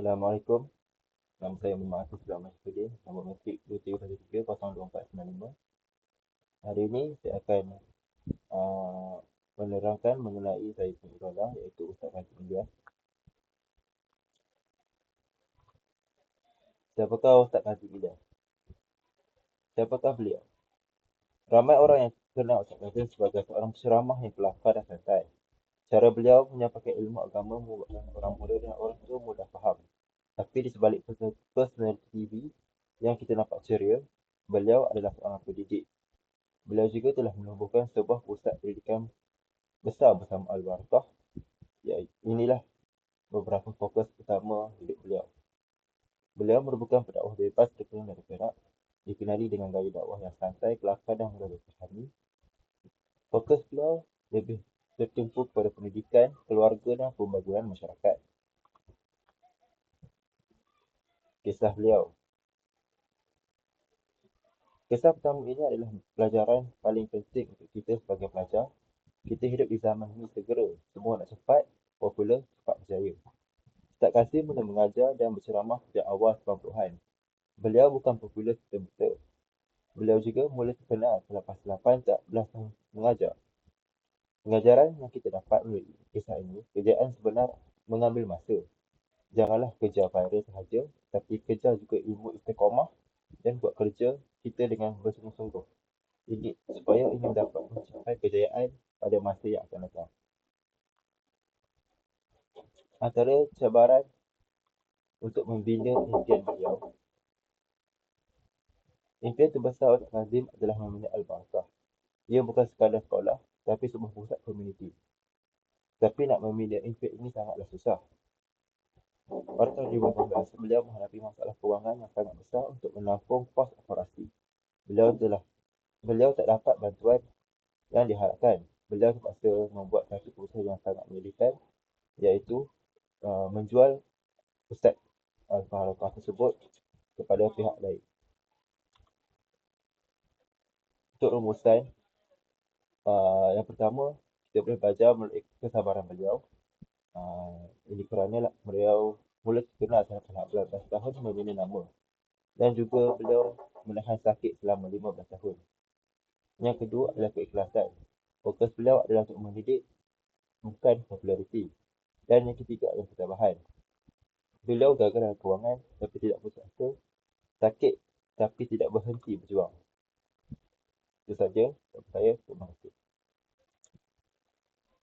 Assalamualaikum. Nama saya Muhammad Hafiz Rahman Syafruddin. Nombor matrik 2313-0495. Hari ini saya akan menerangkan mengenai saya punya idola, iaitu Ustaz Haji Ilyas. Siapakah Ustaz Haji Ilyas? Siapakah beliau? Ramai orang yang kenal Ustaz Haji sebagai seorang penceramah yang pelafaz dan santai. Cara beliau menyampaikan ilmu agama membuatkan orang muda dan orang tua mudah faham. Tapi di sebalik personality TV yang kita nampak ceria, beliau adalah seorang pendidik. Beliau juga telah menumbuhkan sebuah pusat pendidikan besar bersama Al-Barakah. Ya, inilah beberapa fokus utama hidup beliau. Beliau merupakan pendakwah bebas terkenal dari Perak, dikenali dengan gaya dakwah yang santai, kelakar dan mudah dipahami. Fokus beliau lebih tertumpu pada pendidikan, keluarga dan pembaguan masyarakat. Kisah beliau. Kisah pertama ini adalah pelajaran paling penting untuk kita sebagai pelajar. Kita hidup di zaman ini segera. Semua nak cepat, popular, cepat berjaya. Ustaz Kasim mula mengajar dan berceramah sejak awal 90-an. Beliau bukan popular serta-merta. Beliau juga mula terkenal selepas 14 tahun mengajar. Pengajaran yang kita dapat melalui kisah ini, kerjaan sebenar mengambil masa. Janganlah kejar viral sahaja, tapi kejar juga ilmu istiqamah dan buat kerja kita dengan bersungguh-sungguh. Ini supaya ingin dapat mencapai kejayaan pada masa yang akan datang. Antara cabaran untuk membina impian beliau, impian terbesar Ustaz Kazim adalah membina Al-Barakah. Ia bukan sekadar sekolah, tapi sebuah pusat komuniti. Tapi nak membina impian ini sangatlah susah. Pada tahun 2018, beliau menghadapi masalah kewangan yang sangat besar untuk menampung kos operasi. Beliau tak dapat bantuan yang diharapkan. Beliau terpaksa membuat satu keputusan yang sangat menyedihkan, iaitu menjual pusat Al-Barakah tersebut kepada pihak lain. Untuk rumusan, yang pertama, kita boleh belajar melalui kesabaran beliau. Ini kerana beliau mula terkenal selepas 18 tahun membina nama. Dan juga beliau menahan sakit selama 15 tahun. Yang kedua adalah keikhlasan. Fokus beliau adalah untuk mendidik, bukan populariti. Dan yang ketiga adalah ketabahan. Beliau gagal dalam kewangan tapi tidak putus asa, sakit tapi tidak berhenti berjuang. Itu saja dari saya. Terima kasih.